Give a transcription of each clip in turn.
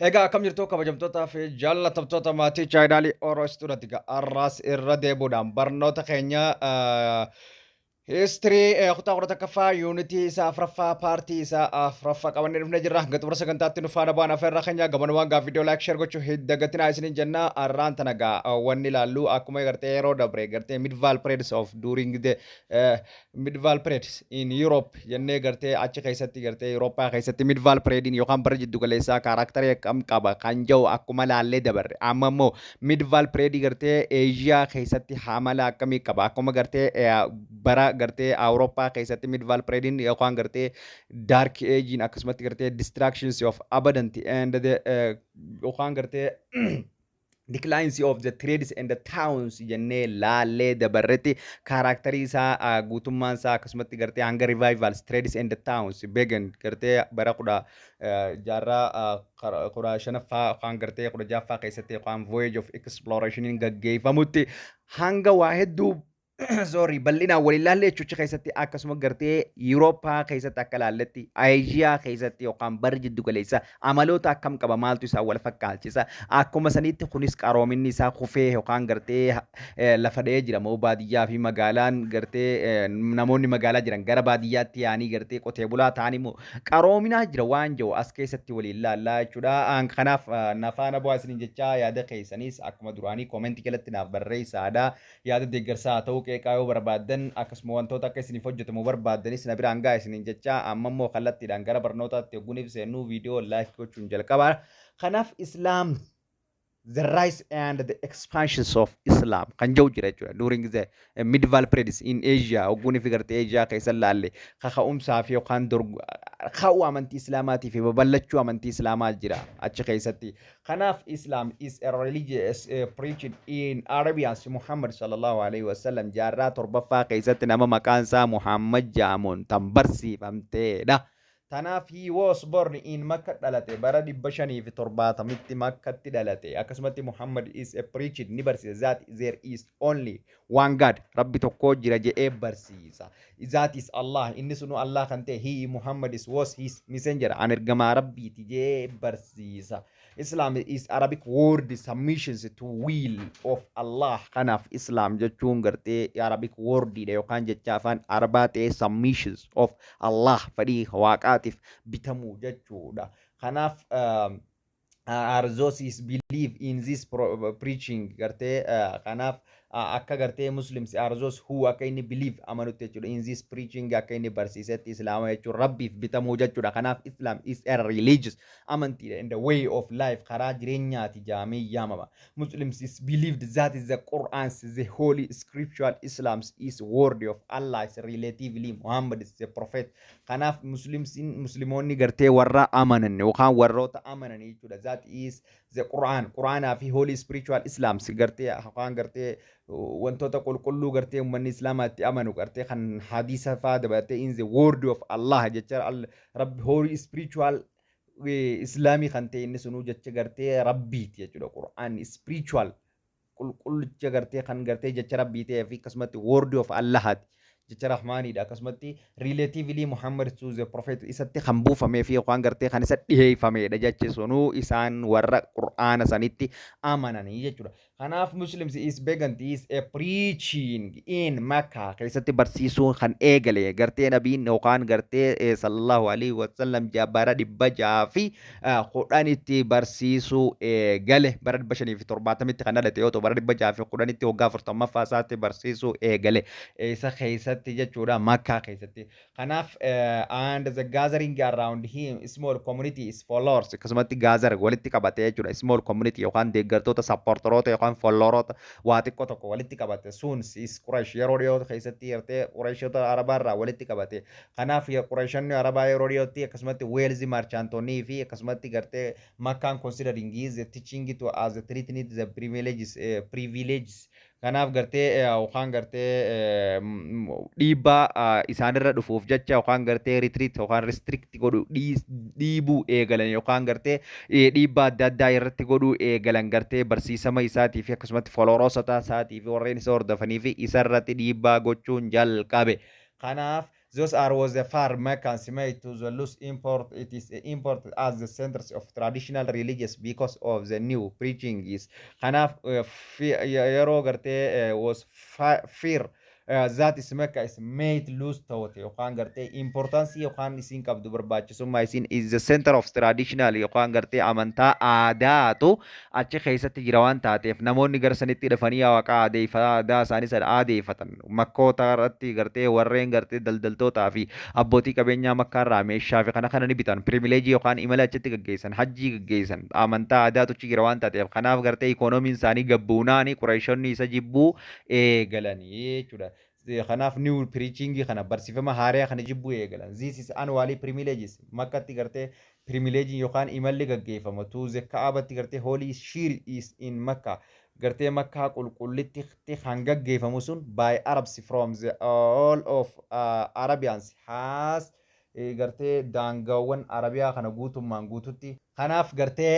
Egaa akkam jirtu kabajamtootaa fi jaallatamtoota maatii chaayinaalii Oroosturaati. Arraas irra deebuudhaan barnoota keenya histirii kutaa kudha takkaffaa yuunitii isaa afuraffaa paartii isaa afuraffaa qabannee dhufnee jirra. Hanga xumura sagantaatti nu faana bu'aa afeerraa keenya gabanumaan gaa viidiyoo laayik sheer gochuu hin dagatinaa isiniin jenna. Arraan tana gaa wanni ilaallu akkuma gartee yeroo dabre gartee midvaal parades of during the midvaal parades in Europe jennee gartee achi keessatti gartee Eurooppaa keessatti midvaal paradiin yookaan bara jiddu galeessaa kaaraaktarii akkam qaba kan jiru akkuma laallee dabarre. Amma immoo midvaal paradii gartee Eeshiyaa keessatti hamala akkamii qaba akkuma gartee bara gartee Awurooppaa keessatti midvaal paradiin yookaan gartee dark agein akkasumatti gartee distractions of abundant and the yookaan gartee declines of the trades and the towns jennee laallee dabarretti kaaraaktarii isaa guutummaan isaa akkasumatti gartee hanga revivals trades and the towns began gartee bara kudha jaarraa kudha shanaffaa yookaan gartee kudha jaaffaa keessatti yookaan voyage of exploration gaggeeffamutti hanga waa hedduu sorry bal'inaan waliin laallee jechuudha keessatti akkasuma gartee Eurooppaa keessatti akka laalletti Eeshiyaa keessatti yookaan bara jiddu galeessa amaloota akkam qaba maaltu isaa wal fakkaachisa akkuma sanitti kunis qaroominni isaa kufee yookaan gartee lafa dha'ee jira moo baadiyyaa fi magaalaan gartee namoonni magaalaa jiran gara baadiyyaatti yaanii gartee qotee bulaa ta'anii moo qaroominaa jira waan jiru as keessatti waliin laallaa jechuudha. Kanaaf nafaana bu'aa isiniin jechaa yaada keessanis akkuma duraanii koomentii jalatti naaf barreessaadha yaada deeggarsaa ta'uu qeeqaa yoo barbaadan akkasuma wantoota akka isiniif hojjetamu barbaadanis na biraan gaa isiniin jecha amma immoo kallattiidhaan gara barnootaatti hogguniif seennuu viidiyoo laayik gochuun jalqabaa. Kanaaf Islaam the rise and the expansions of Islam kan jiru jira jechuudha during the medieval periods in Asia hogguni fi gartee Asia keessa laalle kaka'umsaa fi yookaan ka'uu amantii Islaamaatii fi babal'achuu amantii Islaamaa jira achi keessatti. Kanaaf Islam is a religious preached in Arabians Muhammad sallallahu alaihi wasallam jaarraa torbaffaa keessatti nama maqaan isaa Muhammad jedhamuun tan barsiifamteedha. Tanaaf he was born in Makkah dhalate bara 570 Makkatti dhalate akkasumatti Muhammad is a preached ni barsiisa that there is only one God rabbi tokko jira jedhee barsiisa that is Allah inni sunu Allah kan ta'e he Muhammad was his messenger an ergamaa rabbiiti jedhee barsiisa. Islam is Arabic word submissions to will of Allah. Kanaaf Islam jechuun gartee Arabic word dha yookaan jecha afaan Arabaa ta'ee submissions of Allah fadhii waaqaatiif bitamuu jechuudha. Kanaaf Arzosis believe in this preaching gartee kanaaf akka gartee Muslims Arzos who akka inni believe amanutti jechuudha in this preaching akka inni barsiisetti Islaama jechuun rabbiif bitamuu jechuudha. Kanaaf Islam is a religious amantiidha in the way of life karaa jireenyaati jaamee yaamama. Muslims is believed that is the Quran the holy scriptural Islam is word of Allah is relatively Muhammad is the prophet. Kanaaf Muslimoonni gartee warra amanan yookaan warroota amanan jechuudha that is the Quran fi holy spiritual Islam gartee yookaan gartee wantoota qulqulluu gartee uummanni Islaamaatti amanu gartee kan hadiisa fa'aa dabalatee in the word of Allah jecha rabbi holy spiritual Islaamii kan ta'e inni sunuu jecha gartee rabbiiti jechuudha. Qur'aan spiritual qulqullicha gartee kan gartee jecha rabbii ta'ee fi akkasumatti word of Allahati jecha rahmaaniidha. Akkasumatti relatively Muhammad to the prophet isatti kan buufamee fi yookaan gartee kan isa dhiheeffamedha jechi sunuu isaan warra Qur'aana sanitti amananii jechuudha. Kanaaf Muslims is began is a preaching in Makkah keessatti barsiisuu kan eegale gartee nabiin yookaan gartee sallallahu alaihi wasallam bara 610tti barsiisuu eegale bara 570tti kan dhalate yoo ta'u bara 610tti waggaa 40ffaa isaatti barsiisuu eegale isa keessatti jechuudha Makkah keessatti. Kanaaf and the gathering around him small community is followers akkasumatti gather walitti qabate jechuudha small community yookaan deeggartoota supportoroota yookaan followroota waa xiqqoo tokko walitti qabate sun is Quraysh yeroo dhiyoo keessatti yertee Qurayshota Arabaarraa walitti qabate. Kanaaf Qurayshonni Arabaa yeroo dhiyootti akkasumatti Wales marchantonni fi akkasumatti gartee Makkaan considering is teaching to as the treating the privileges kanaaf gartee yookaan gartee dhiibbaa isaanirra dhufuuf jecha yookaan gartee retreat yookaan restrict godhu dhiibuu eegalan yookaan gartee dhiibbaa adda addaa irratti godhuu eegalan gartee barsiisama isaatii fi akkasumatti foloroosota isaatii fi warreen isa hordofanii fi isarratti dhiibbaa gochuun jalqabe. Kanaaf those are was the far Meccan made to the loose import. It is imported as the centers of traditional religious because of the new preaching is خناف في يرو قرتي was fear ذات اسمك is made loose توتي وقان قرتي importance وقان isin qabdu barbaachisummaa isin is the center of traditional yookaan gartee amantaa aadaatu achi keessatti jira waan taateef namoonni gara sanitti dhufanii waaqa aadaa isaanii sana aadeeffatan makkoota irratti gartee warreen gartee daldaltootaa fi abbootii qabeenyaa makkaarraa meeshaa fi kana ni bitan pirimileejii yookaan imala achitti gaggeessan hajjii gaggeessan amantaa aadaatu achi jira waan taateef kanaaf gartee ikoonomiin isaanii gabbuunaani qureeshonni isa jibbuu eegalanii jechuudha. Kanaaf new preaching kana barsiifama haaraa kana jibbuu eegalan. This is annually privileges. Makkatti gartee privilege yookaan imalli gaggeeffama. To the Kaabatti gartee holy shield is in Makkah. Gartee Makkah qulqullitti kan gaggeeffamu sun by Arabs from the all of Arabians has gartee daangaawwan Arabiyaa kana guutummaan guututti kanaaf gartee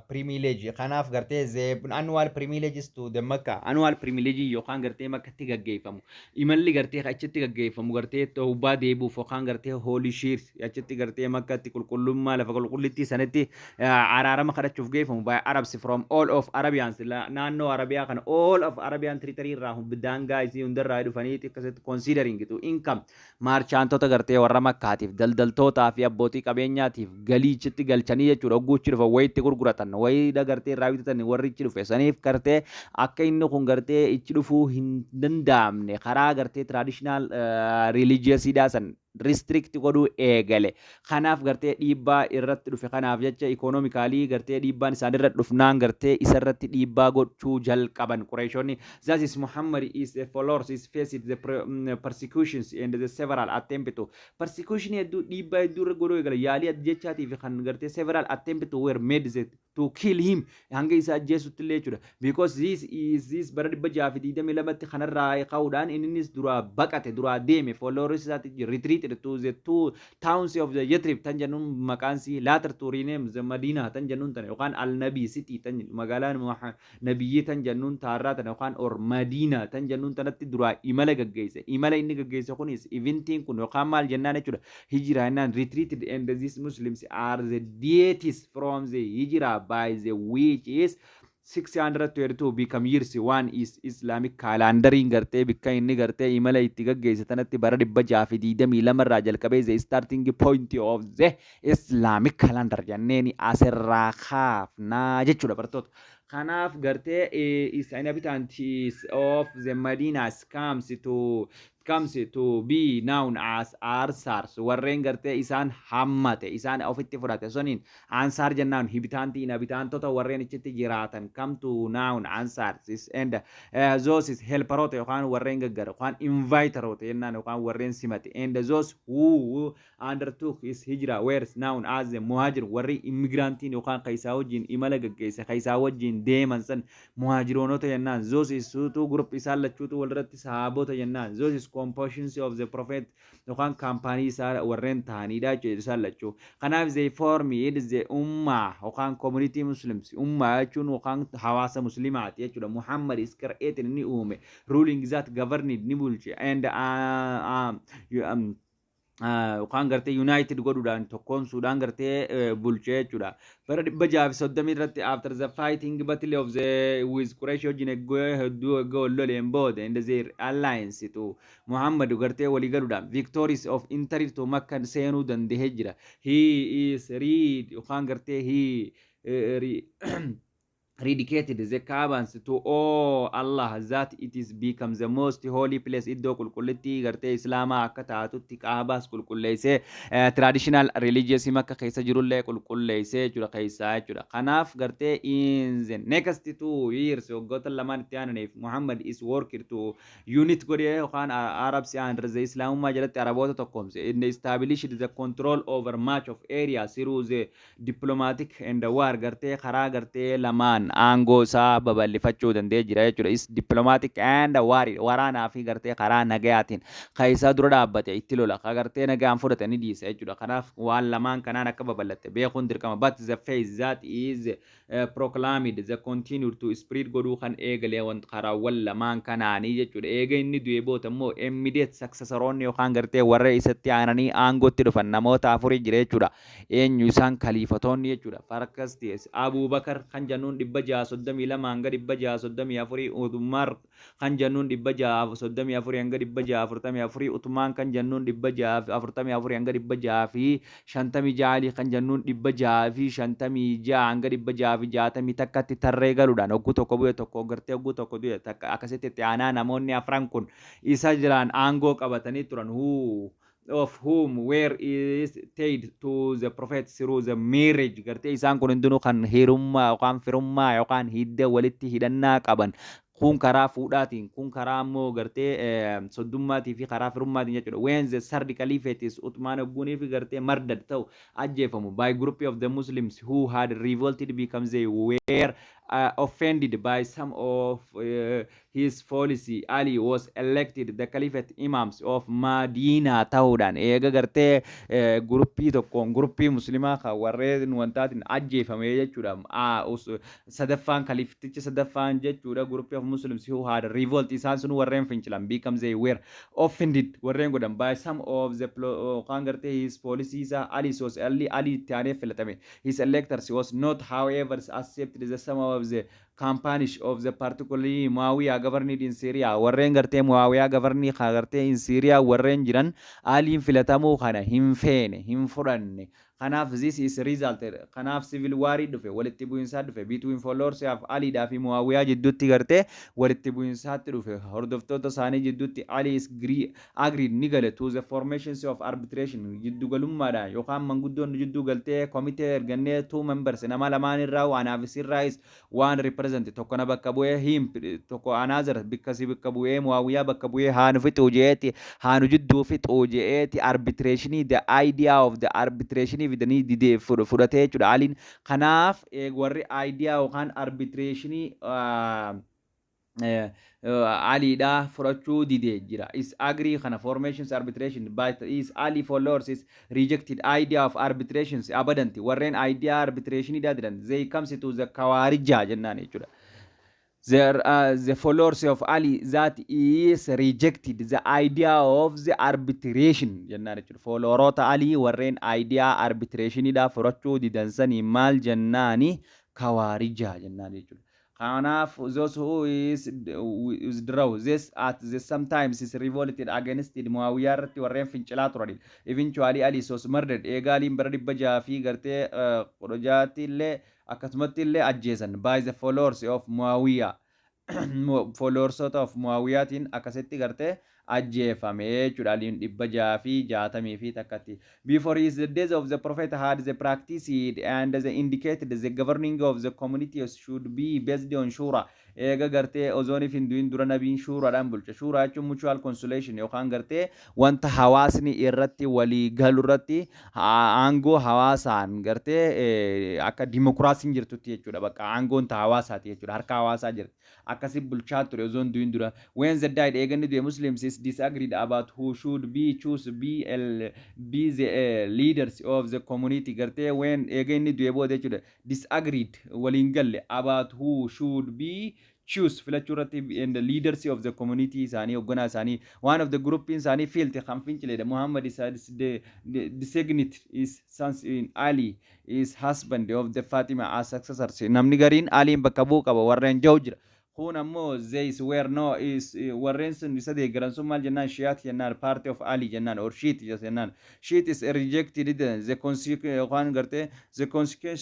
privilege kanaaf gartee the annual privileges to the Makkah annual privilege yookaan gartee Makkatti gaggeeffamu imalli gartee achitti gaggeeffamu gartee tawbaa deebuuf yookaan gartee holy shield achitti gartee Makkatti qulqullummaa lafa qulqullitti sanatti araarama kadhachuuf geeffamu by Arabs from all of Arabians naannoo Arabiyaa kana all of Arabian territory irraa daangaa isii hundarraa dhufanii akkasitti considering to income maarchaantota gartee warra Makkaatiif daldaltootaa fi abbootii qabeenyaatiif galii achitti galchanii jechuudha ogguuchi dhufa wayitti gurguratan wayii dagartee irraa bitatan warri ichi dhufe saniif gartee akka inni kun gartee ichi dhufuu hin danda'amne karaa gartee traditional religious hidhaasan restrict godhuu eegale kanaaf gartee dhiibbaa irratti dhufe kanaaf jecha economically gartee dhiibbaan isaan irra dhufnaan gartee isa irratti dhiibbaa godhuu jalqaban qureeshonni that is Muhammad is a followers is faced the persecutions and the several attempt to persecution hedduu dhiibbaa hedduu irra godhuu eegale yaalii jechaatiif kan gartee several attempt were made to kill him hanga isa ajjeesutti illee jechuudha because this bara 622tti kanarraa ka'uudhaan innis duraa baqate duraa deeme followers isaatti retreat to the two towns of the Yathrib tan jennun maqaan si later to rename the Medina tan jennun tan yookaan al-Nabi city tan magaalaan nabiyyi tan jennun taarraa tan yookaan or Medina tan jennun tanatti dura imala gaggeesse imala inni gaggeesse kunis eventiin kun yookaan maal jennaan jechuudha hijira jennaan retreated and these Muslims are the deities from the hijra by the which is 622 become years one is Islamic calendar gartee bikka inni gartee imala itti gaggeesse tanatti bara 622 irraa jalqabee the starting point of the Islamic calendar jenneeni asirraa kaafnaa jechuudha bartoota kanaaf gartee is inhabitants of the Medina comes to be known as Ansars warreen gartee isaan hammate isaan ofitti fudhate soniin Ansar jennaan inhabitantota warreen ichitti jiraatan come to known Ansars and those is helperoota yookaan warreen gaggara yookaan inviteroota jennaan yookaan warreen simate and those who undertook his hijra were known as the muhajir warri immigrantiin yookaan kaysaa wajjin imala gaggeesse kaysaa wajjin deeman san muhajiroonota jennaan those is suutuu group isaan lachuutu walirratti sahaabota jennaan those is compositions of the prophet yookaan kaampaanii isaa warreen ta'aniidha jechuudha isaan lachuu kanaaf they formed the ummah yookaan community muslims ummah jechuun yookaan hawaasa muslimaati jechuudha Muhammad is created ni uume ruling that governed ni bulche and yookaan gartee united godhuudhaan tokkoomsuudhaan gartee bulchee jechuudha bara 630 irratti after the fighting battle of the with Quraysh wajjin hedduu loleen booda and their alliance to Muhammad gartee walii galuudhaan victories of entered to Makkah seenuu danda'ee jira he is read yookaan gartee he dedicated the Kaabans to oh Allah that it is become the most holy place iddoo qulqullitti gartee islaamaa akka taatutti Kaabaas qulqulleessee traditional religious makka keessa jirullee qulqulleessee jechuudha keessaa jechuudha kanaaf gartee in the next 2 years waggoota lamaan itti aananiif Muhammad is working to unit godhee yookaan Arabs and the Islaamummaa jalatti Araboota tokkoomse and established the control over much of area through the diplomatic and war gartee karaa gartee lamaan jechuudhaan aangoo isaa babal'ifachuu danda'ee jira jechuudha. Is diplomatic and waraanaa fi gartee karaa nagayaatiin kan isaa dura dhaabbate itti lola kan gartee nagaan fudhate ni dhiisa jechuudha. Kanaaf waan lamaan kanaan akka babal'atte beekuun dirqama. But the phase that is proclaimed the continue to spread godhuu kan eegalee want karaawwan lamaan kanaanii jechuudha. Eega inni du'ee booda immoo immediate successoroonni yookaan gartee warra isatti aananii aangootti dhufan namoota afurii jira jechuudha. Eenyu isaan kaliifatoonni jechuudha. Farkas Abubakar kan jennuun 632 hanga 634, Umar kan jennuun 634 hanga 644, Uthman kan jennuun 644 hanga 656, Ali kan jennuun 656 hanga 660 takkatti tarree galuudhaan hogguu tokko bu'e tokko gartee hogguu tokko du'e takka akkasitti itti aanaa namoonni afran kun isa jiraan aangoo qabatanii turan of whom were is tied to the prophet through the marriage gartee isaan kun hundinuu kan heerummaa yookaan firummaa yookaan hidda walitti hidhannaa qaban kun karaa fuudhaatiin kun karaa immoo gartee soddummaatii fi karaa firummaatiin jechuudha. When the third caliphate is Uthman Abgunii fi gartee mardad ta'u ajjeefamu by group of the Muslims who had revolted because they were offended by some of his policy. Ali was elected the caliphate imams of Madina ta'uudhaan eega gartee gruppii tokkoon gruppii muslimaa kan warreen wantaatiin ajjeefame jechuudha. Sadaffaan kaliftichi sadaffaan jechuudha gruppii of Muslims who had revolt isaan sun warreen fincilan because they were offended warreen godhan by some of the kan gartee his policies. Ali was Ali taanee filatame. His electors was not however accepted the some of the campaigns of the particularly Muawiya governed in Syria. Warren gartee Muawiya governed gartee in Syria warren jiran aliin filatamu kana hin feene hin furanne. Kanaaf this is resulted. Kanaaf civil war dhufe walitti bu'insa dhufe between followers of Ali da fi Muawiya jidduutti gartee walitti bu'insaatti dhufe hordoftoota isaanii jidduutti Ali is agreed ni gale to the formations of arbitration jiddu galummaadhaan yookaan manguddoon jiddu galtee komitee ergannee two members nama lamaan irraa waanaaf isirraa is waan represent tokko na bakka bu'ee him tokko another bikkasi bakka bu'ee Muawiya bakka bu'ee haanu fixuu jeeti haanu jidduu fixuu jeeti arbitration the idea of the arbitration vidanii didee fudhatee jechuudha. Aliin kanaaf warri idea yookaan arbitration aliidha furachuu didee jira. Is agree kana formations arbitration but is Ali followers is rejected idea of arbitrations abadanti warreen idea arbitration didan they comes to the kawarija jennaan jechuudha. The followers of Ali that is rejected the idea of the arbitration jennaan jechuudha. Followroota Ali warreen idea arbitration da furachuu didansanii maal jennaani kawarija jennaan jechuudha. Kanaaf those who is withdraw this at the sometimes is revolted against Muawiya irratti warreen fincilaa turan. Eventually Ali was murdered. Eegaliin bara 600 fi gartee qodhojaatti illee akkasumatti illee ajjeesan by the followers of Muawiya. Followers of Muawiyaatiin akkasitti gartee ajjeefame jechuudha. Aliin 660 fi takkatti. Before his the days of the prophet had the practice and the indicated the governing of the community should be based on shura. Eega gartee ozoonii fi duin dura nabiin shuuraadhaan bulcha. Shuuraa jechuun mutual consolation yookaan gartee wanta hawaasni irratti walii galu irratti aangoo hawaasaan gartee akka dimokiraasiin jirtutti jechuudha. Bakka aangoon ta hawaasaati jechuudha. Harka hawaasaa jirti. Akkasi bulchaa ture ozoon duin dura. When the died eeganni du'e Muslims is disagreed about who should be be the leaders of the community gartee when eeganni du'e booda jechuudha. Disagreed waliin galle about who should be choose filachurati and the leaders of the community sani ogona sani one of the group in sani felt kan finchile Muhammad is the designate is sons in Ali is husband of the Fatima as successor namni garin Ali bakka qaba warren jawjira Huna mo zeis were no is warrenson bisa de gransumal jannan shiat jannan party of Ali jannan or shit jannan shit is rejected the consequence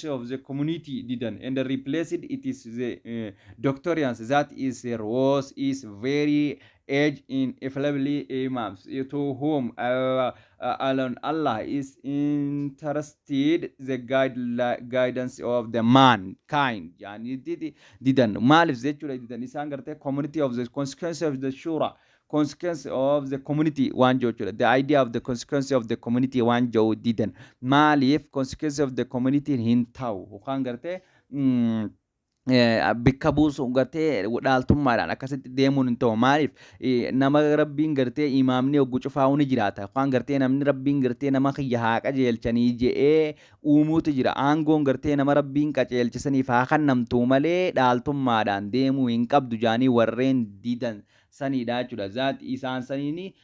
of the community didn't and replaced it is the doctorians that is rose is very age in infallibly imams to whom alone Allah is interested the guidance of the mankind yani didn't malif zechuda didn't isan garte community of the consequence of the shura consequence of the community one jochuda the idea of the consequence of the community one jo didn't malif consequence of the community hintau ukan garte bikka buusu gartee dhaaltummaadhaan akkasitti deemuun hin ta'u. Maaliif nama rabbiin gartee imaamni hogguu cufaa'uu ni jiraata. Waan gartee namni rabbiin gartee nama kiyya haa qajeelchanii je'ee uumuutu jira. Aangoon gartee nama rabbiin qajeelchisaniif haa kennamtu malee dhaaltummaadhaan deemuu hin qabdu jaanii warreen didan sanidha jechuudha. Zaati isaan saniini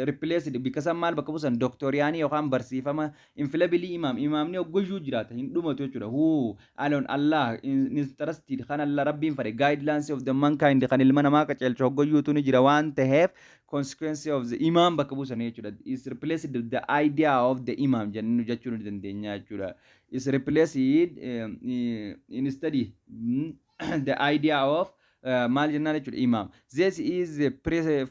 replace bikka san maal bakka buusan doktoriyaanii yookaan barsiifama infilabilii imaamni hoggoyyuu jiraata hin dhumatu jechuudha. Alone Allah interested kan Allah rabbiin fare guidelines of the mankind kan ilma namaa qajeelchu hoggoyyuutu ni jira waan ta'eef consequence of the imam bakka buusan jechuudha. Is replaced the idea of the imam jennu jechuu ni dandeenya jechuudha. Is replaced instead the idea of maal jennaan jechuudha imam. This is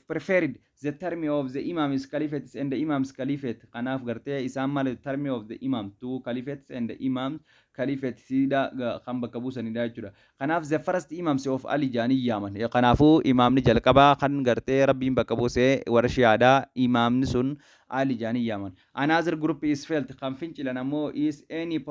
preferred the term of the imam is caliphate and the imam's caliphate. Kanaaf gartee isaan maal term of the imam two caliphates and the imam caliphate sida kan bakka buusanidha jechuudha. Kanaaf the first imams of Ali jaanii yaaman. Kanaafuu imamni jalqabaa kan gartee rabbiin bakka buusee warra shi'aadhaa imamni sun Ali jaanii yaaman. Another group is felt kan fincilan ammoo is any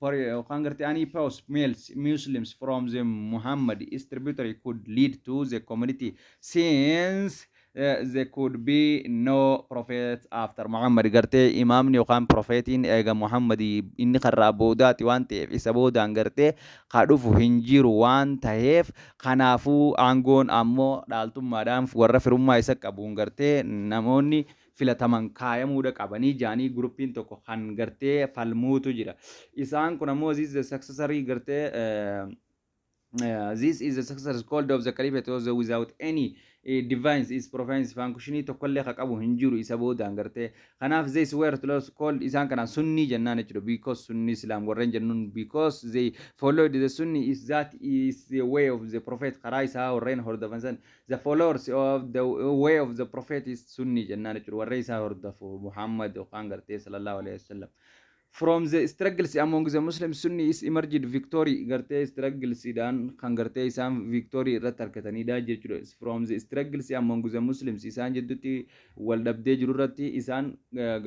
any post males Muslims from the Muhammad is tributary could lead to the community since there could be no prophet after Muhammad gartee imaamni yookaan profeetiin eega Muhammad inni karraa boodaati waan ta'eef isa boodaan gartee ka dhufu hin jiru waan ta'eef kanaafuu aangoon ammoo dhaaltummaadhaan warra firummaa isa qabuun gartee namoonni filataman kaayamuudha qabanii jaanii gruppiin tokko kan gartee falmuutu jira. Isaan kun ammoo this is the successory gartee this is the successor called of the caliphate without any divines is province functioning tokkollee ka qabu hin jiru isa boodaan gartee. Kanaaf this were called isaan kana sunni jennaan jechuudha because sunni islam warreen jennuun because they followed the sunni is that is the way of the prophet karaa isaa warreen hordofan san the followers of the way of the prophet is sunni jennaan jechuudha warreen isaa hordofu Muhammad yookaan gartee sallallahu alaihi wasallam. From the struggles among the Muslims, Sunni is emerged victory. Garte struggles idan kan garte isaan victory irratti argatanidha jechuudha. From the struggles among the Muslims isaan jedhutti wal dhabdee jiru irratti isaan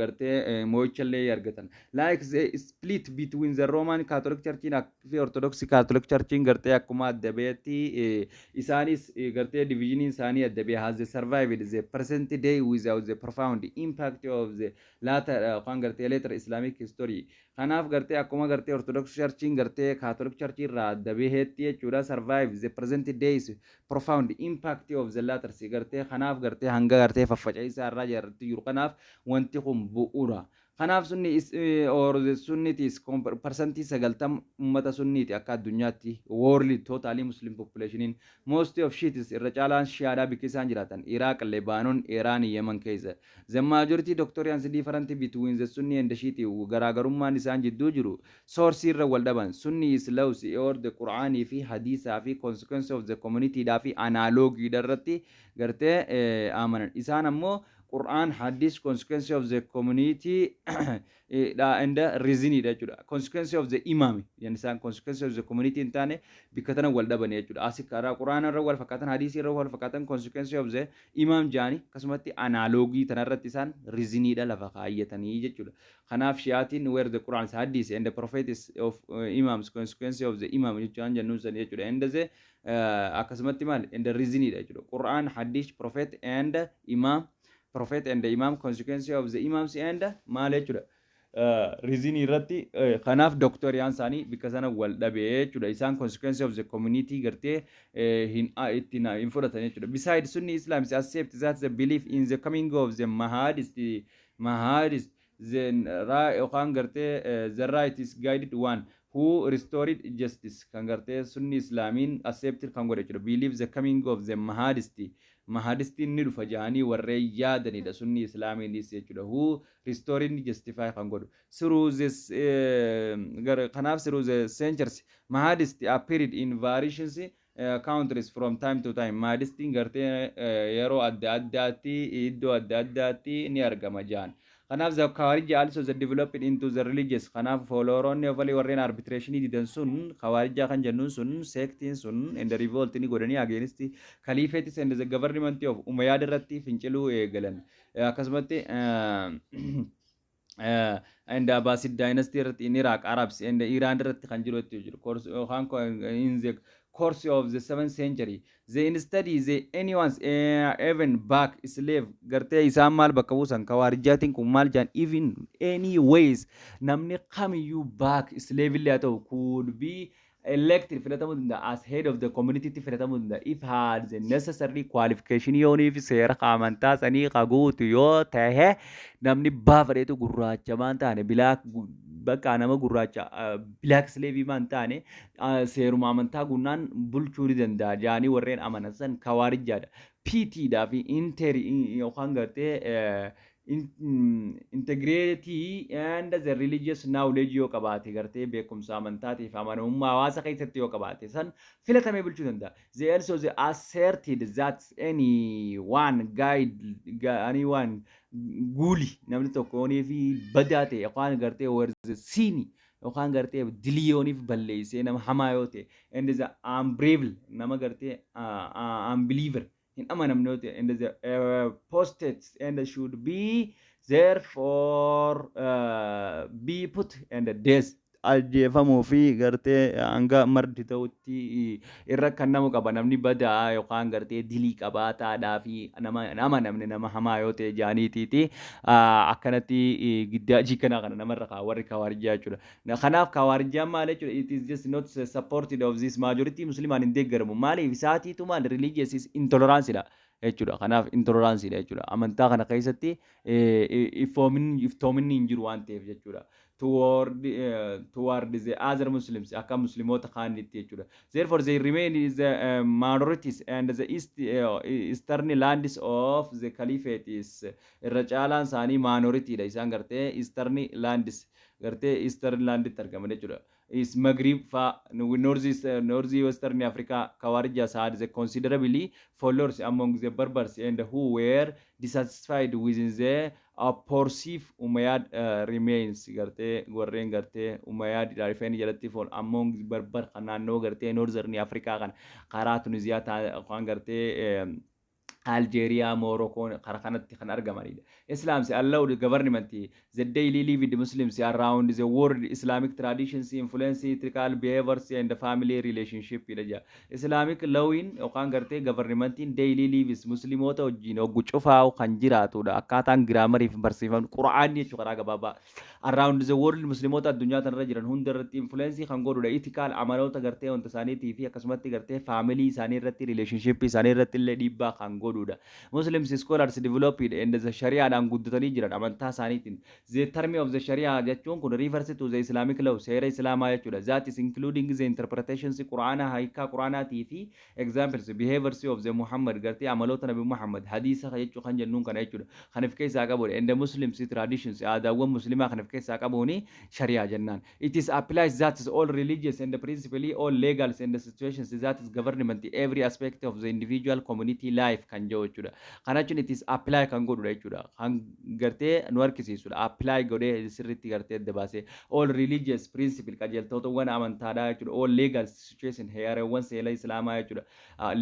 garte mo'ichallee argatan. Like the split between the Roman Catholic Church fi Orthodox Catholic Church garte akkuma adda beetti isaanis garte division isaanii adda bee has survived the present day without the profound impact of the later kan garte later Islamic history. Kanaaf gartee akkuma gartee Orthodox Churchiin gartee Catholic Church irraa adda baheetti jechuudha survive the present days profound impact of the latter gartee kanaaf gartee hanga gartee faffacaisaa irraa jirti jiru kanaaf wanti kun bu'uura. Kanaaf sunni or the sunnitis percentage 90 ummata sunniti akka addunyaatti world totally Muslim population most of shiites irra caalaan shi'aadhaa bikka isaan jiraatan Iraq, Lebanon, Iran, Yemen keessa. The majority doctorians different between the Sunni and the Shiite garaagarummaan isaan jidduu jiru source irra wal dhaban sunni is laws or the Quran fi haditha fi consequence of the community dhaa fi analogy irratti gartee amanan isaan ammoo Quran hadith consequence of the community and the reason jechuudha. Consequence of the imam yani consequence of the community in taane bikka tana wal dhabanii jechuudha. Asi karaa Quran irra wal fakkaatan hadith irra wal fakkaatan consequence of the imam jaani akkasumatti analogy tanarratti isaan reason dha lafa kaayyatanii jechuudha. Kanaaf shi'aatiin where the Quran is hadith and the prophet is of imams consequence of the imam jechuun jennuun san jechuudha. And the akkasumatti maal and the reason dha jechuudha. Quran hadith prophet and imam prophet and the imam consequence of the imams and maal jechuudha. Reason irratti kanaaf doctorian sani because ana wal dhabe jechuudha. Isaan consequence of the community gartee ittiin hin fudhatan jechuudha. Besides Sunni Islam is accept that the belief in the coming of the Mahadis then yookaan gartee the right is guided one who restored justice kan gartee Sunni Islamiin accepted kan godhe jechuudha. Believe the coming of the Mahadistiin ni dhufa jaanii warreen yaadanidha Sunni Islamiinis jechuudha. Who restoring justify kan godhu. Through this kanaaf through the centuries Mahadist appeared in various countries from time to time. Mahadistiin gartee yeroo adda addaatti iddoo adda addaatti ni argama jaan. Kanaaf the Khawarij also the developed into the religious. Kanaaf followroonni ofalii warreen arbitration didan sun Khawarijaa kan jennuun sun sectiin sun and the revolt ni godhanii against Caliphate and the government of Umayyad irratti finciluu eegalan. Akkasumatti and Abbasid dynasty in Iraq, Arabs, and Iran kan jiru course in the course of the 7th century. They study the anyone's even back slave garte isaan maal bakka buusan kawaarijatiin kun maal jaan even any ways namni kamiyyuu back slave illee haa ta'u could be elected filatamuu danda'a as head of the community filatamuu danda'a if had the necessary qualification yoonii fi seera amantaa sanii qaguutu yoo ta'e namni baafadeetu gurraacha maan taane bakka nama gurraacha black slave maan taane seeruma amantaa gunnaan bulchuu ni danda'a jaanii warreen amanatan kawaarijaadha. PT dhaa fi yookaan gartee integrity and the religious knowledge yoo qabaate gartee beekumsa amantaatiif amanamummaa hawaasa keessatti yoo qabaate san filatamee bulchuu danda'a. They also asserted that anyone guuli namni tokko yoonii fi badaa ta'e yookaan gartee warra siini yookaan gartee diliyooniif balleessee nama hamaa yoo ta'e and the unbelievable nama gartee unbeliever hin amanamne yoo ta'e and the apostates and should be therefore be put and death ajjeefamuu fi gartee hanga mardi ta'utti irra kan namu qaba namni badaa yookaan gartee dilii qabaataadhaa fi nama namni nama hamaa yoo ta'e jaaniitiiti akkanatti giddaajii kana namarra warri kawaarijaa jechuudha. Kanaaf kawaarijaan maal jechuudha it is just not supported of this majority muslimaan hin deeggaramu maaliif isaatiitu maal religious is intolerance dha. jechuudha. Kanaaf intoleraansiidha jechuudha. Amantaa kana keessatti iftoominni hin jiru waan ta'eef jechuudha. Toward the other Muslims akka musliimoota kaanitti jechuudha. Therefore they remain is the minorities and the eastern lands of the caliphate is irra caalaan isaanii minorityidha. Isaan gartee eastern lands gartee eastern landitti argaman jechuudha. Is Maghrib fa northwestern Africa Kawarija had the considerably followers among the Berbers and who were dissatisfied with the oppressive Umayyad remains garte warren garte Umayyad rifeni jalatti for among the Berber kanano garte northern Africa kan karaa Tunisia kan garte Algeria, Morocco, Karakanati, and Argamanid. Islam allowed the government, the daily live with the Muslims around the world, Islamic traditions, influence, ethical behaviors, and the family relationship. Islamic lawin, Okangarte, government in daily lives, Muslimota, Guchofa, Kanjira, to the Akatan grammar, if Persivan, Quran, Chukaragababa. Around the world, Muslimota, Dunyatan Rajan, Hundred influence, can go to the ethical, Amarota Garte, on the Sanity, Kasmati Garte, family, Sanirati relationship, Sanirati Diba, can go. Muslim scholars developed and the Sharia and guddatanii jiran amantaa isaaniitiin. The term of the Sharia jechuun kun refers to the Islamic law seera Islaamaa jechuudha. That is including the interpretations Quraana hiikaa Quraanaatii fi examples behaviors of the Muhammad gartee amaloota Nabi Muhammad hadiisa jechuu kan jennuun kana jechuudha. Kan of keessaa qabuudha. And the Muslims traditions aadaawwan muslimaa kan of keessaa qabuuni Sharia jennaan. It is applies that is all religious and principally all legal and the situations that is government every aspect of the individual community life kan jiru jechuudha. Kana jechuun it is apply kan godhudha jechuudha. Kan gartee nu harkisiisudha. Apply godhee sirriitti gartee adda baasee all religious principle qajeeltotawwan amantaadhaa jechuudha. All legal situation heerewwan seera islaamaa jechuudha.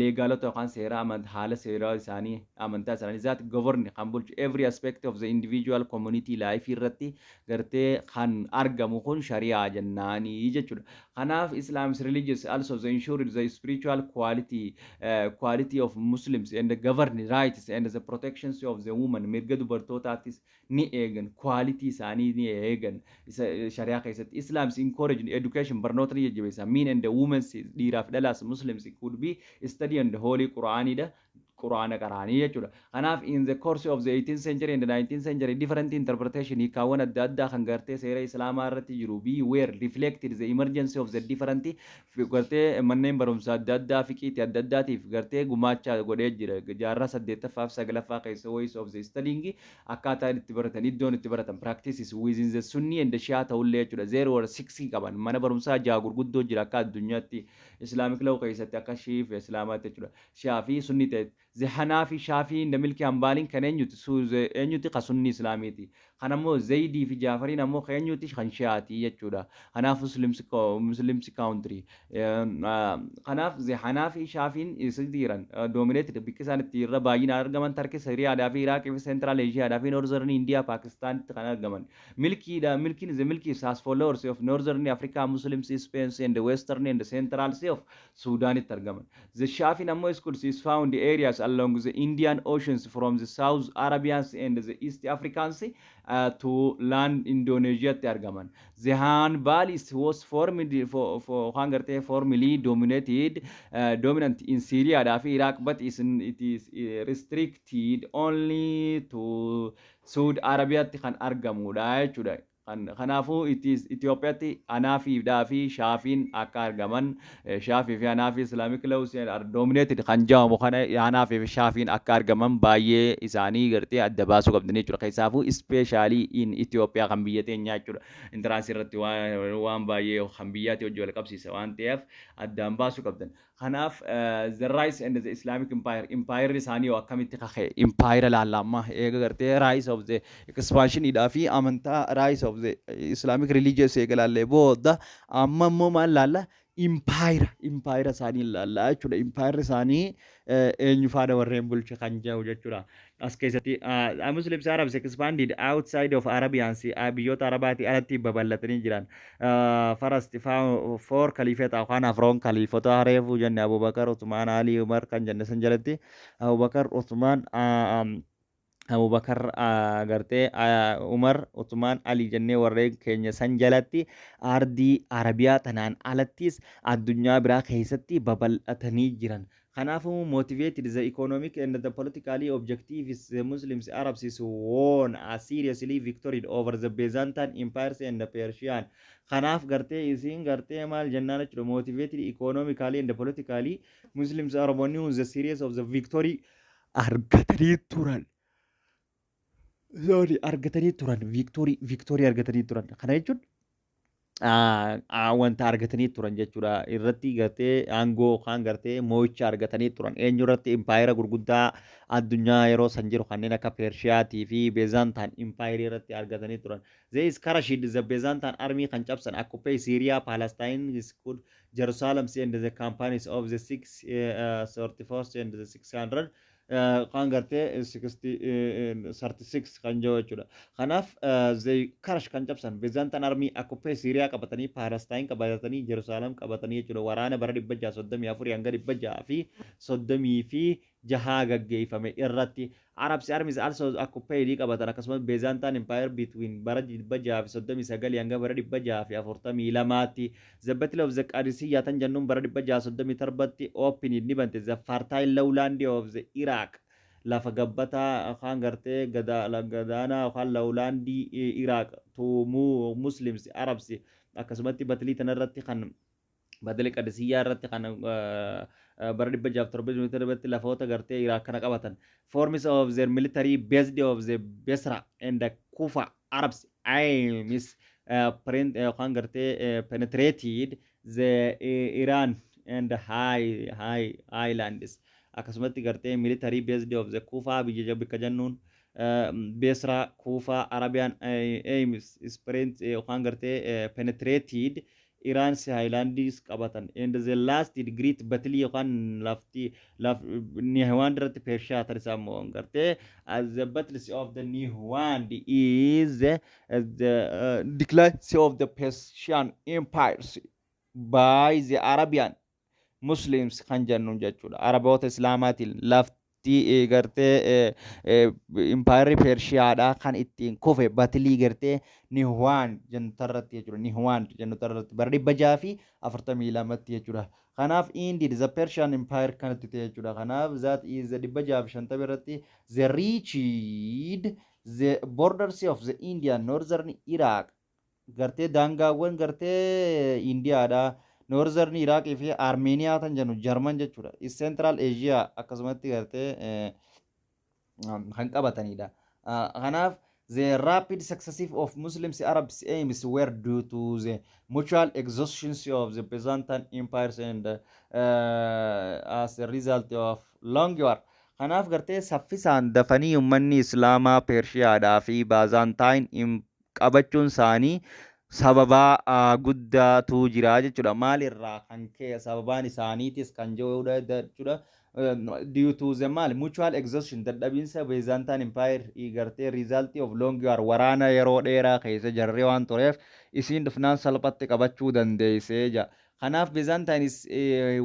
Legalota yookaan seera haala seera isaanii amantaa isaanii zaati govern kan bulchu every aspect of the individual community life irratti gartee kan argamu kun shari'aa jennaanii jechuudha. Kanaaf Islam's religious also the ensure the spiritual quality of Muslims and the govern rights and the protections of the woman mirga dubartootaatis ni eegan quality isaanii ni eegan shari'aa keessatti Islam's encourage education barnoota ni jajjabeessa men and the women dhiiraaf dhalaas Muslims could be study and the holy Quraanidha. Quraana qaraanii jechuudha. Kanaaf in the course of the 18th century and the 19th century different interpretation hiikkaawwan adda addaa kan gartee seera islaamaa irratti jiru be were reflected the emergency of the different gartee manneen barumsa adda addaa fiqiitii adda addaatiif gartee gumaacha godhee jira. Jaarraa 8ffaa fi 9ffaa keessa ways of the studying akkaataa itti baratan iddoon itti baratan practices within the sunni and the shia ta'ullee jechuudha. 0 or 6 qaban mana barumsaa ja'a gurguddoo jira akka addunyaatti islaamic law keessatti akka shii fi islaamaatti jechuudha. Shia fi sunni ta'e The Hanafi Shafi in the Milki Ambalin can enyuti ka sunni islamiti Kan ammoo Zaydii fi Jaafariin ammoo keenyuuti kan Shi'aatii jechuudha. Kanaaf Muslims country. Kanaaf Hanaa fi Shaafiin isa jiran dominated bikki isaan itti irra baay'inaan argaman Tarkii, Siriyaadhaa fi Iraaqii fi Central Asiyaadhaa fi Northern India, Pakistaanitti kan argaman. Milkiin the milky as followers of Northern Africa, Muslims, Spain, and the Western and the Central Sea of Sudan argaman. The Shafi Namo schools is found the areas along the Indian Oceans from the South Arabians and the East Africans to land Indonesia argaman. The Han Valley was formerly formerly dominant in Syria and Iraq, but it is restricted only to Saudi Arabia kan argamudha jechuudha. Kanaafuu Itoophiyaatti Hanaafi fi Shaafiin akka argaman Shaafii fi Hanaafi Islamic laws are dominated kan jedhamu kana Hanaafi fi Shaafiin akka argaman baay'ee isaanii gartee adda baasuu qabdan jechuudha. Keessaafuu especially in Itoophiyaa kan biyya teenyaa jechuudha. Intiransii irratti waan baay'ee kan biyyaatti hojii wal qabsiisa waan ta'eef addaan baasuu qabdan. Kanaaf the rise and the Islamic empire isaanii akkamitti ka'e empire laallamma eega gartee rise of the expansion idhaa fi amantaa rise of the Islamic religious eegalaallee booda amma immoo maal laalla empire isaanii laalla jechuudha. Empire isaanii eenyu faana warreen bulche kan jedhu jechuudha. As keessatti Muslims Arabs expanded outside of Arabians biyyoota Arabaatti alatti babal'atanii jiran. First four caliphate afaan afroon kaliifota hareefuu jenne Abubakar, Uthman, Ali, Umar kan jenne san jalatti Abubakar, Uthman Abubakar gartee Umar, Uthman, Ali jennee warreen keenya san jalatti ardii Arabiyaa tanaan alattis addunyaa biraa keessatti babal'atanii jiran. Kanaafuu motivated the economic and the politically objectives the Muslims Arabs is won a seriously victory over the Byzantine empires and the Persian. Kanaaf gartee isin gartee maal jennaan jechuudha. Motivated economically and politically Muslims Arabs won the series of the victory argatanii turan. Argatanii turan victory argatanii turan. Kana jechuun wanta argatanii turan jechuudha. Irratti gartee aangoo kan gartee moo'icha argatanii turan. Eenyu irratti empire gurguddaa addunyaa yeroo san jiru kanneen akka Pershiyaatii fi Byzantine empire irratti argatanii turan. They crushed the Byzantine army kan cabsan occupy Syria, Palestine, Jerusalem and the campaigns of the 634 and the 600 kan gartee 36 kan jiru jechuudha. Kanaaf they crush kan cabsan Byzantine army occupy Syria qabatanii Palestine qabatanii Jerusalem qabatanii jechuudha. Waraana bara 634 hanga 636 gaggeeffame irratti Arabs armies also occupied qabatan akkasumas Byzantine empire between bara 639 hanga bara 642 the battle of the Qadisiyyaa tan jennuun bara 637 opened ni bante the fertile lowland of the Iraq lafa gabbataa kan gartee gadaana kan lowlandii Iraq to Muslims Arabs akkasumatti batlii tanarratti kan badali Qadisiyyaa irratti kan bara 640 lafoota gartee Iraq kana qabatan. Forms of their military based of the Basra and the Kufa Arabs aims kan gartee penetrated the Iran and highlands. Akkasumatti gartee military based of the Kufa biyya bikka jennuun Basra Kufa Arabian aims sprint kan gartee penetrated Iran's highlands qabatan. And the last great battle yokan lafti Nihwand Persia tarisammo garte as the battles of the Nihwand is the decline of the Persian empires by the Arabian Muslims kan jennun jechuudha. Araboota Islaamaatiin lafti gartee empire Pershiyaadha kan ittiin kufe batilii gartee Nihwand jennutarratti jechuudha. Nihwand jennutarratti bara 642 jechuudha. Kanaaf indeed the Persian empire kanatti ta'e jechuudha. Kanaaf that is the 650 irratti the reached the borders of the Indian northern Iraq gartee daangaawwan gartee Indiyaadha. Northern Iraq fi Armenia tan jennu German jechuudha. Central Asia akkasumatti gartee kan qabatanidha. Kanaaf the rapid successive of Muslims Arabs aims were due to the mutual exhaustion of the Byzantine empires and as a result of long war. Kanaaf gartee saffisaan dafanii uummanni Islaamaa Pershiyaadhaa fi Baazantaayinn qabachuun isaanii sababaa guddaatu jira jechuudha. Maalirraa kan ka'e sababaan isaaniitis kan jirudha jechuudha. Due to the mutual exhaustion dadhabinsa Byzantine Empire gartee result of long war waraana yeroo dheeraa keessa jarree waan tureef isiin dhufnaan salphatti qabachuu dandeessee jira. Kanaaf Byzantines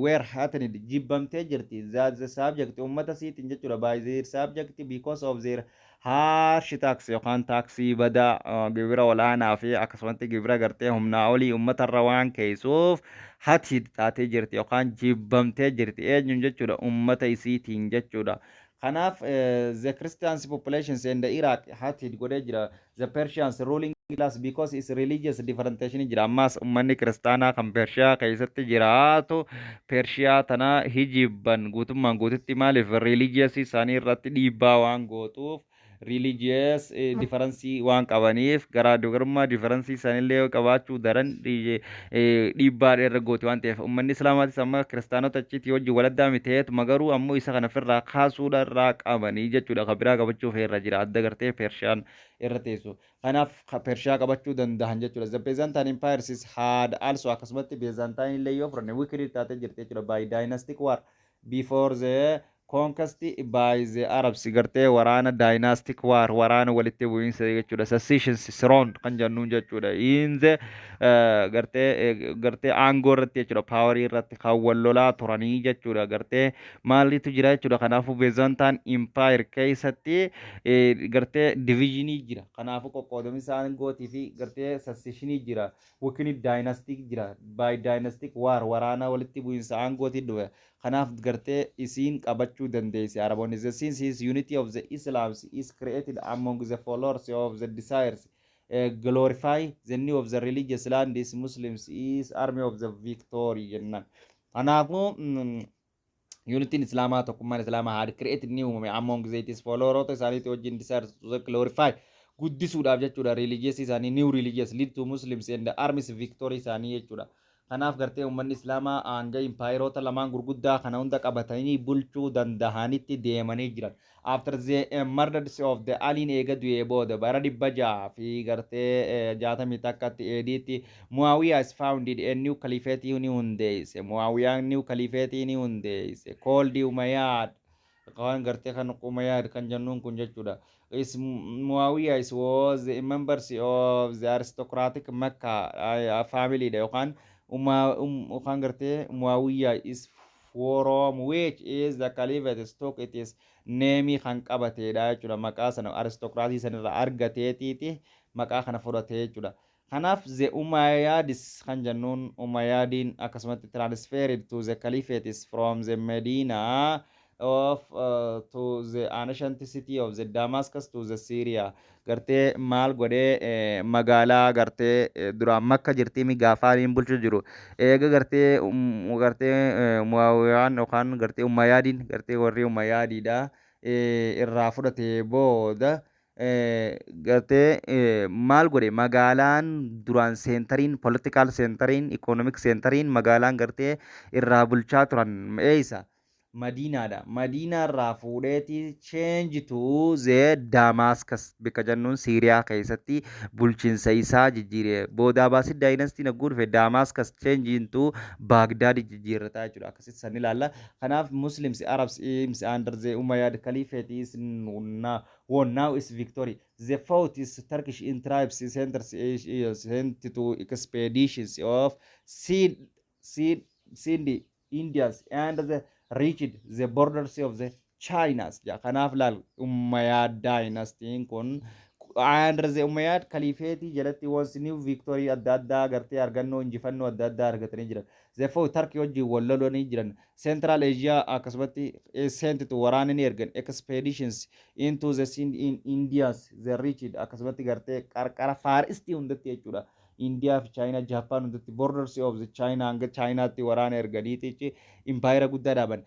were hattened jibbamtee jirti. The subject uummata siitiin jechuudha by their subject because of their harsh tax yookaan taaksii badaa gibira olaanaa fi akkasumatti gibira gartee humnaa olii uummatarra waan keessuuf hati taatee jirti yookaan jibbamtee jirti. Eenyuun jechuudha uummata isiitiin jechuudha. Kanaaf the Christians populations in the Iraq hatid godhee jira. The Persians ruling class because its religious differentiation jira. Ammas uummanni kiristaanaa kan Pershiyaa keessatti jiraatu Pershiyaa tana hijibban guutummaan guututti maaliif religious isaanii irratti dhiibbaa waan gootuuf religious difference waan qabaniif garaagarummaa difference isaaniillee qabaachuu daran dhiibbaa irra gooti waan ta'eef uummanni islaamaatis amma kiristaanota achitti wajjin waladdaa miteetu magaruu ammoo isa kana ofirraa kaasuudha irraa qabanii jechuudha kan biraa qabachuuf irra jira adda gartee Persiyaan irra teessu kanaaf Pershiyaa qabachuu danda'an jechuudha the Byzantine empires had also akkasumatti Byzantine illee yoo fudhanne wicked taatee jirti jechuudha by dynastic war before the conquest by the Arabs gartee waraana dynastic war waraana walitti bu'iinsa jechuudha secession throne kan jennuun jechuudha in the gartee aangoo irratti jechuudha power irratti kan wal lolaa turanii jechuudha gartee maalitu jira jechuudha kanaafuu Byzantine empire keessatti gartee divisionii jira kanaafuu qoqqoodamni isaan gootii fi gartee secessionii jira wicked dynastic jira by dynastic war waraana walitti bu'iinsa aangootii dhufe kanaaf gartee isiin qabachuu dandeesse Araboonni the since his unity of the Islam is created among the followers of the desires glorify the new of the religious land is Muslims is army of the victory jennan kanaafuu unity Islaamaa tokkummaan Islaamaa had created new among the its followers isaaniitti wajjin desires to glorify guddisuudhaaf jechuudha religious isaanii new religious lead to Muslims and the armies victory isaanii jechuudha kanaaf gartee uummanni Islaamaa hanga impaayiroota lamaan gurguddaa kana hunda qabatanii bulchuu dandahanitti deemanii jiran. After the murders of the aliin eega du'ee booda bara 600 fi gartee 60 takkatti eediitti Muawiyaa is founded a new caliphate ni hundeesse. Muawiyaan new caliphate ni hundeesse. Called Umayyad. Kan gartee kan Umayyad kan jennuun kun jechuudha. Is Muawiya is was the members of the aristocratic Mecca family yookaan kan gartee Muawiya is from which is the caliphate stock it is name kan qabateedha jechuudha maqaa sana aristocracy sanirra argateetiiti maqaa kana fudhatee jechuudha kanaaf the Umayyadis kan jennuun Umayyadiin akkasumatti transferred to the caliphate is from the Medina of to the ancient city of the Damascus to the Syria gartee maal godhee magaalaa gartee duraan Makka jirtii gaafaaniin bulchu jiru eega gartee Muawiyaan yookaan gartee Umayyaadiin gartee warri Umayyaadiidha irraa fudhatee booda gartee maal godhe magaalaan duraan seentariin political seentariin economic seentariin magaalaan gartee irraa bulchaa turan eessa Madinaadha. Madina irraa fuudheeti change to the Damascus bika jennuun Syriyaa keessatti bulchiinsa isaa jijjiire. Booda Abbasid dynasty nagguu dhufe Damascus change into Baghdad jijjiirrataa jechuudha. Akkasitti san ilaalla. Kanaaf Muslims Arabs under the Umayyad Caliphate is won now is victory. The fourth is Turkish in tribes sent to expeditions of Sindh, Indians and the reached the borders of the Chinas. Ja kanaaf laal Umayyad dynasty kun under the Umayyad Caliphate jalatti was new victory adda addaa gartee argannoo injifannoo adda addaa argatanii jiran. Therefore Turkey wajjin wal lolanii jiran. Central Asia akkasumatti sent to waraananii ergan expeditions into the in Indias the reached akkasumatti gartee qarqara faaristii hundatti jechuudha. India fi China Japan hundatti borders of the China hanga Chinaatti waraana erganiiti empire guddaa dhaaban.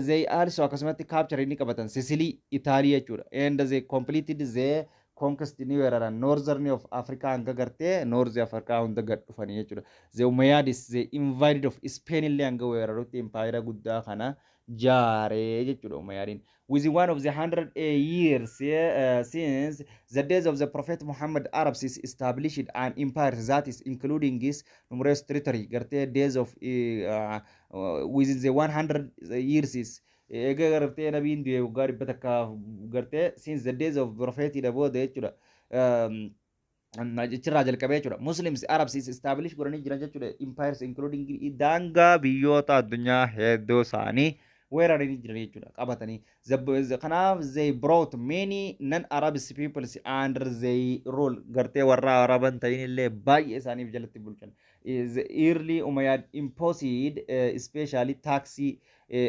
They also akkasumatti capture inni qabatan Sicily Italy jechuudha and they completed the conquest ni weeraran northern of Africa hanga gartee North Africa hunda gad dhufanii jechuudha. The Umayyads the invaded of Spain illee hanga weerarutti empire guddaa kana jaaree jechuudha Umayyadin. Within one of the 100 years since the days of the Prophet Muhammad, Arabs is established an empire that is including his numerous territory. Gartee days of within the 100 years is eega gartee nabiin du'e waggaa dhibba takka gartee since the days of Prophet ida booda jechuudha. Jechirraa jalqabee jechuudha. Muslims, Arabs is established godhanii jiran jechuudha. Empires including daangaa biyyoota addunyaa hedduu isaanii weeraranii jiran jechuudha. Qabatanii. Kanaaf they brought many non-Arabs peoples under their rule. Gartee warra Araban ta'in illee baay'ee isaaniif jalatti bulchan. The early Umayyad imposed especially tax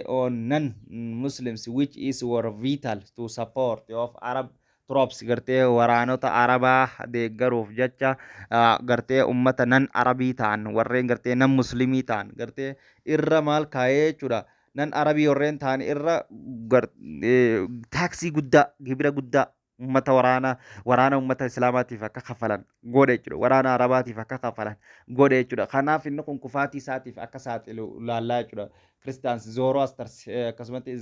on non-Muslims which is were vital to support of Arab troops gartee waraanota arabaa deeggaruuf jecha gartee ummata nan arabii ta'an warreen gartee nan muslimii ta'an gartee irra maal kaayee jechuudha. Nan arabii warreen ta'an irra taaksii guddaa gibira guddaa ummata waraana ummata islaamaatiif akka kafalan godhe jechuudha. Waraana arabaatiif akka kafalan godhe jechuudha. Kanaaf inni kun kufaatii isaatiif akka saaxilu laallaa jechuudha. Christians, Zoroasters,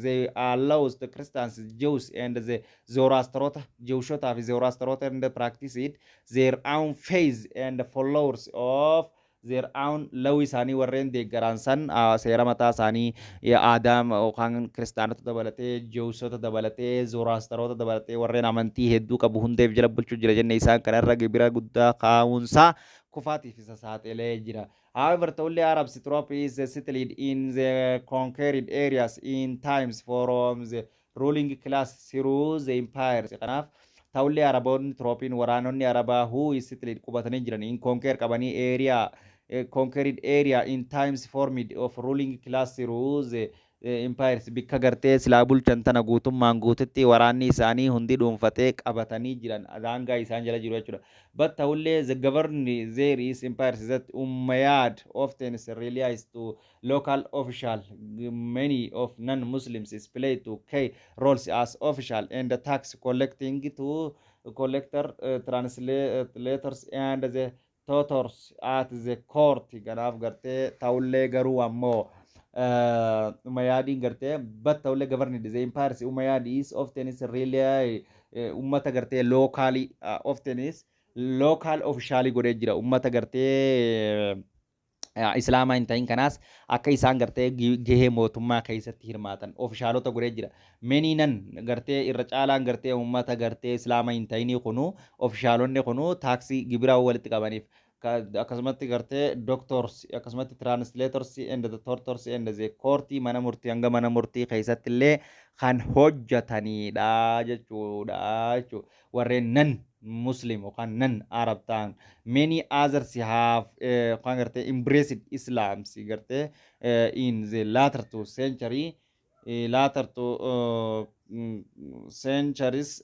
they allows the Christians, Jews, and the Zoroastrota, Jewshota, Zoroastrota, and practice it their own faith and followers of their own law isani warren de garansan seera mataa isaanii Adam yookaan Kiristaanota dabalatee Jewshota dabalatee Zoroastrota dabalatee warreen amantii hedduu qabu hundeef jala bulchuu jira jenne isaan kanarra gibira guddaa kaa'uunsaa kufaatiif isa saaxilee jira. However, the only Arabs troop is settled in the conquered areas in times from the ruling class through the empires. Kanaaf ta'ullee Araboonni troopiin waraanonni Arabaa who is settled qubatanii jiran in conquer qabanii area conquered area in times formed of ruling class through the empires bikka gartee silaa bulchan tana guutummaan guutetti waraanni isaanii hundi dhuunfatee qabatanii jiran daangaa isaan jala jiru jechuudha. But ta'ullee the government there is empires that Umayyad often relies to local official. Many of non-Muslims play to key roles as official and tax collecting to collector translators and the tutors at the court. Ganaaf gartee ta'ullee garuu ammoo Umayyadin gartee but ta'ullee governed the empires Umayyad is often is really ummata gartee locally often is local officially godhee jira ummata gartee islaamaa hin ta'in kanaas akka isaan gartee gahee mootummaa keessatti hirmaatan ofishaalota godhee jira. Meniinan gartee irra caalaan gartee ummata gartee islaamaa hin ta'inii kunu ofishaalonni kunu taaksii gibiraa walitti qabaniif akkasumatti gartee doctors akkasumatti translators and the tortors and the court mana murtii hanga mana murtii keessatti illee kan hojjetanidha jechuudha jechuudha. Warreen nan Muslim or non Arab tongue. Many others have embraced Islam in the latter two century, centuries.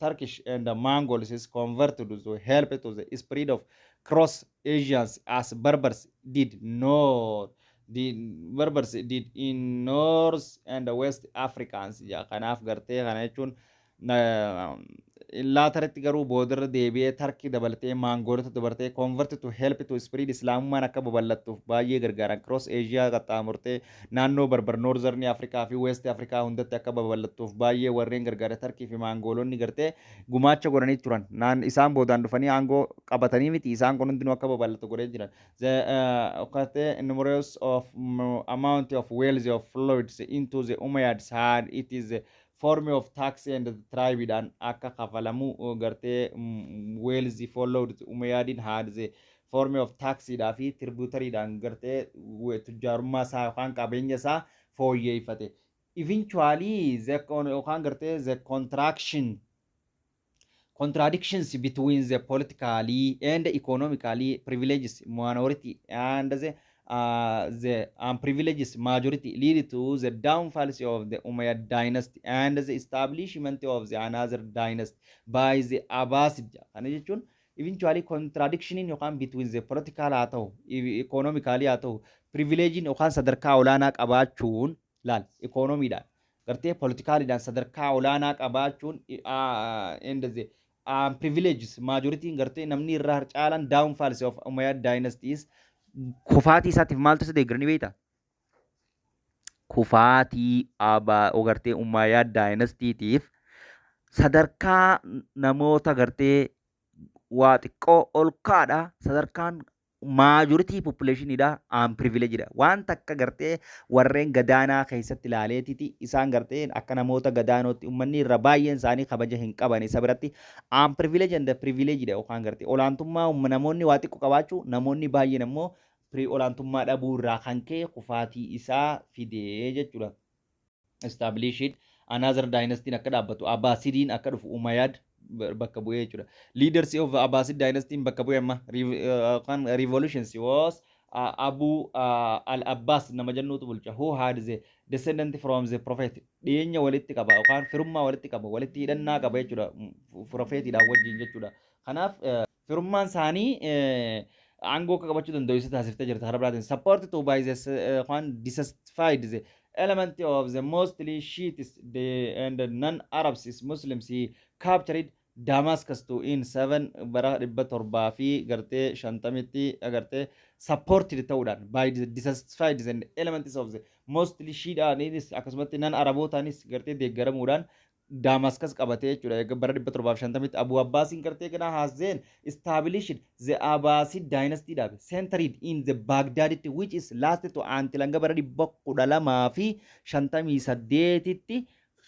Turkish and the Mongols is converted to help to the spread of cross Asians as Berbers did not. The Berbers did in North and West Africans. Ya kanaf garte kana chun laataratti garuu boodarra deebi'ee tarkii dabalatee maangoolota dabalatee convert to help to spread islaamummaan akka babal'attuuf baay'ee gargaaran cross Asia qaxxaamurtee naannoo barbar Northern Africa fi West Africa hundatti akka babal'attuuf baay'ee warreen gargaara tarkii fi maangoolonni gartee gumaacha godhanii turan naan isaan boodaan dhufanii aangoo qabatanii miti isaan kun hundinuu akka babal'atu godhee jiran the numerous of amount of wealth of floods into the Umayyads had it is form of tax and tribe and akka kafalamu garte wealth followed Umayyadin had the form of tax fi tributary dan garte tujarumma sa kan qabenya sa fooyyeffate. Eventually the the contradictions between the politically and economically privileged minority and the privileged majority lead to the downfall of the Umayyad dynasty and the establishment of the another dynasty by the Abbasid. Eventually contradiction in between the political atau economically atau privilege in sadarkaa olaanaa qabaachuun laal economy dhaan gartee political dhaan sadarkaa olaanaa qabaachuun and the privileges majority gartee namni irraa caalan downfalls of Umayyad dynasties kufaatii isaatiif maaltu isa deeggaranii beektaa? Kufaatii gartee Umayyad dynastitiif sadarkaa namoota gartee waa xiqqoo ol kaadha sadarkaan majority populationidha privilegedha waan takka gartee warreen gadaanaa keessatti ilaaleetiti isaan gartee akka namoota gadaanootti ummanni irra baay'een isaanii kabaja hin qaban isa biratti privilege and privilegedha yookaan gartee olaantummaa namoonni waa xiqqoo qabaachuu namoonni baay'een ammoo olaantummaa dhabuu irraa kan ka'e kufaatii isaa fidee jechuudha. Established another dynasty akka dhaabbatu Abbasidiin akka dhufu Umayyad bakka bu'ee jechuudha. Leaders of Abbasid dynasty bakka bu'ee amma revolutions was Abu al-Abbas nama jennuutu bulcha who had the descendant from the prophet dhiyeenya walitti qaba yookaan firummaa walitti qaba walitti hidhannaa qaba jechuudha profeetiidhaan wajjin jechuudha. Kanaaf firummaan isaanii aangoo akka qabachuu danda'u isa taasiftee jirti hara biraatiin supported by the dissatisfied the element of the mostly Shiites and non-Arabs is Muslims he captured Damascus to in 7 bara 700 fi gartee 50tti agartee supported ta'uudhaan by the dissatisfied and elements of the mostly Shiites akkasumatti non-Arabotaanis gartee deeggaramuudhaan Damascus qabatee jechuudha bara 750tti Abu Abbasiin gartee kana haaseen established the Abbasid dynasty dhaabe centered in the Baghdad which is lasted to until hanga bara 1258tti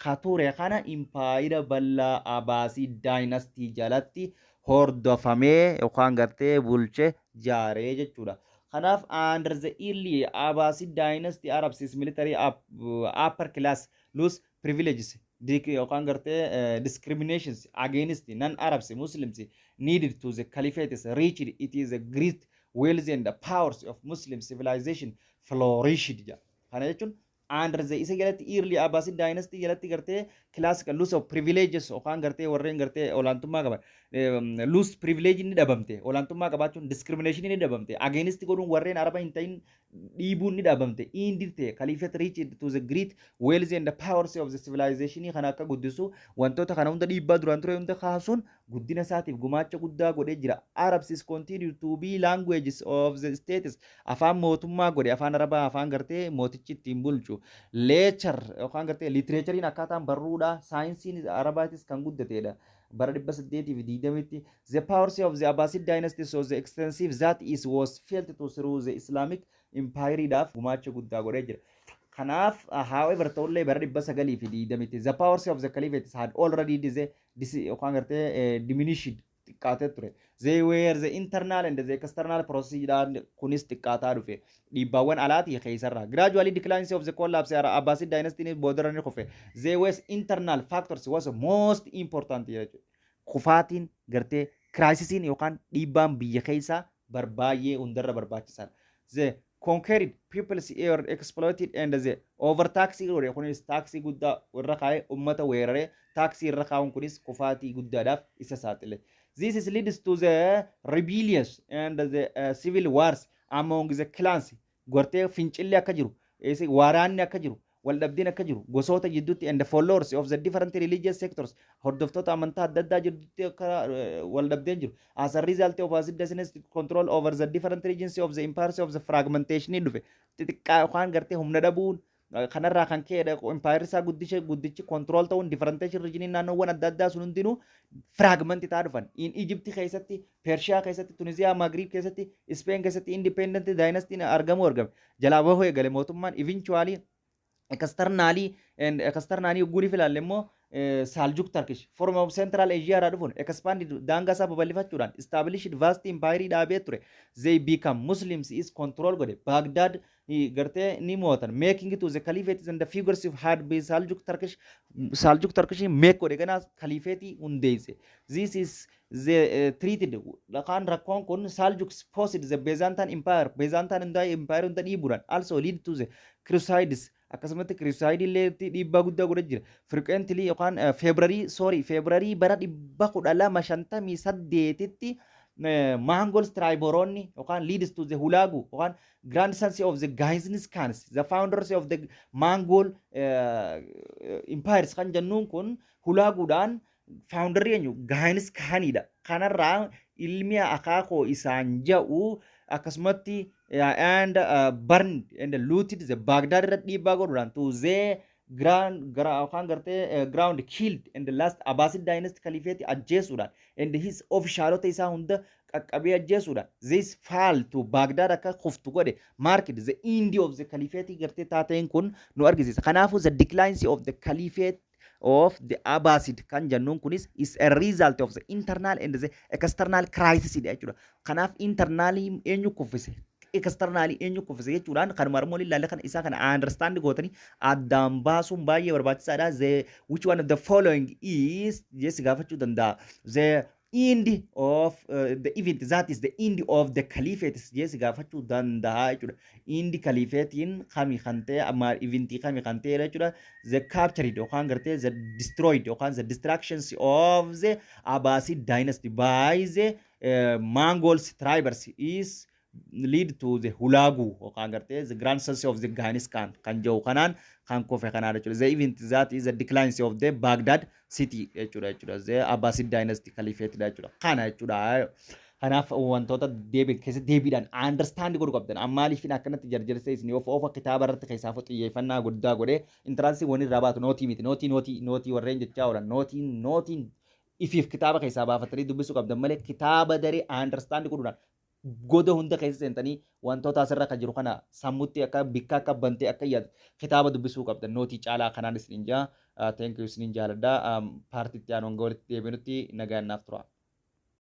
kature kana impaayira bal'aa Abbasid dynasty jalatti hordofamee yookaan gartee bulche jaaree jechuudha. Kanaaf under the early Abbasid dynasty Arabs is military upper class lose privileges yookaan gartee discriminations against non-Arabs Muslims needed to the caliphate is reached it is a great wealth and the powers of Muslim civilization flourished kana jechuun under the isa jalatti early Abbasid dynasty jalatti gartee classical loss of privileges yookaan gartee warreen gartee olaantummaa qaban loose privilege ni dhabamte olaantummaa qabaachuun discrimination ni dhabamte against godhuun warreen araba hin ta'in dhiibuun ni dhabamte indirte caliphate reached to the great wealth and the powers of the civilization kana akka guddisu wantoota kana hunda dhiibbaa duraan ture hunda kaasuun guddina isaatiif gumaacha guddaa godhee jira. Arabs is continue to be languages of the states afaan mootummaa godhe afaan arabaa afaan gartee mootichi ittiin bulchu leechar yookaan gartee literaachariin akkaataan barruudha saayinsiin arabaatis kan guddateedha. bara 820tti the powers of the Abbasid dynasty so the extensive that is was felt to through the Islamic empire dhaaf gumaacha guddaa godhee jira. Kanaaf however ta'ullee bara 920tti the powers of the caliphate had already yookaan gartee diminished xiqqaatee ture. They were the internal and the external procedure kunis xiqqaataa dhufe. Dhiibbaawwan alaatii keessarraa. Gradually decline of the collapse of Abbasid dynasty boodaranii kufe. They were internal factors was most important jechuudha. Kufaatiin gartee crisis yookaan dhiibbaan biyya keessaa barbaay'ee hundarra barbaachisan. The conquered peoples were exploited and the overtaxing kunis taxi guddaa irra kaa'ee ummata weeraree taxi irra kaa'uun kunis kufaatii guddaadhaaf isa saaxile. This is leads to the rebellions and the civil wars among the clans. Gortee fincilli akka jiru, waraanni akka jiru, waldhabdeen akka jiru, gosoota jidduutti and the followers of the different religious sectors hordoftoota amantaa adda addaa jidduutti akka waldhabdeen jiru. As a result of Abbasid dynasty control over the different regions of the empires of the fragmentation ni dhufe. Xixiqqaa yookaan gartee humna dhabuun kanarraa kan ka'edha empire isaa guddichi control ta'uun differentiation regionii naannoowwan adda addaa sun hundinuu fragment ta'aa dhufan. In Egypt keessatti, Persia keessatti, Tunisia, Maghrib keessatti, Spain keessatti independent dynasty argamu. Jalaa bahuu eegale mootummaan eventually externally guri filaalle immoo Saljuk Turkish form of Central Asia irraa dhufuun expanded daangaa isaa babal'ifachuudhaan established vast empire dhaabee ture. They become Muslims is control godhe. Baghdad gartee ni mootan making it to the caliphate and the figures of had by Saljuk Turkish make godhe kana caliphate hundeesse. This is the treated kan rakkoon kun Saljuks posed the Byzantine Empire empire hunda dhiibuudhaan also lead to the Crusades akkasumatti Crusade illee dhiibbaa guddaa godhe jira. Frequently yookaan February bara 1258tti Mongols triboroonni yookaan leads to the Hulagu yookaan grandsons of the Ghiznis Khans the founders of the Mongol empires kan jennuun kun Hulaguudhaan faawundarii eenyu Gaanis Kaanidha. Kanarraa ilmi akaakoo isaan ja'u akkasumatti and burned and looted the Baghdad irra dhiibbaa godhuudhaan to the ground killed and the last Abbasid dynasty caliphate ajjeesuudhaan and his officialota isaa hunda qaqqabee ajjeesuudhaan this fall to Baghdad akka kuftu godhe marked the end of the caliphate gartee taateen kun nu argisiisa. Kanaafuu the decline of the caliphate of the Abbasid kan jennuun kunis is a result of the internal and the external crisis jechuudha. Kanaaf internaally eenyu kuffise externally eenyu kuffise jechuudhaan kan marmoon ilaalle kan isaa kana understand gootanii addaan baasuun baay'ee barbaachisaadha. The which one of the following is yes gaafachuu danda'a. The end of the event that is the end of the caliphate yes gaafachuu danda'a jechuudha. End caliphatein kami kan ta'e amma eventii kami kan ta'e jechuudha. The captured yookaan gartee the destroyed yookaan the destructions of the Abbasid dynasty by the Mongols tribes is lead to the Hulagu yookaan gartee the grandsons of the Genghis Khan kan jiru kanaan kan kufe kanaa jechuudha. The event that is the decline of the Baghdad city jechuudha. The Abbasid dynasty caliphate jechuudha. Kana jechuudha. Kanaaf wantoota keessatti deebiidhaan understand godhuu qabdan. Maaliifin akkanatti jarjarsee isin of kitaaba irratti keessaafu xiyyeeffannaa guddaa godhee interansii wani irraa baatu nootii miti. Nootii warreen jechaa oolan. Nootiin ifiif kitaaba keessaa baafatanii dubbisuu qabdan malee kitaaba daree understand godhuudhaan goda hunda keessa seentanii wantoota asirra kan jiru kana sammuutti akka bikka akka bantee akka yaadu kitaaba dubbisuu qabdan nootii caalaa kanaan isiniin jaa thank you isiniin jaaladha paartiitti aanuun walitti deebinutti nagaan naaf tura.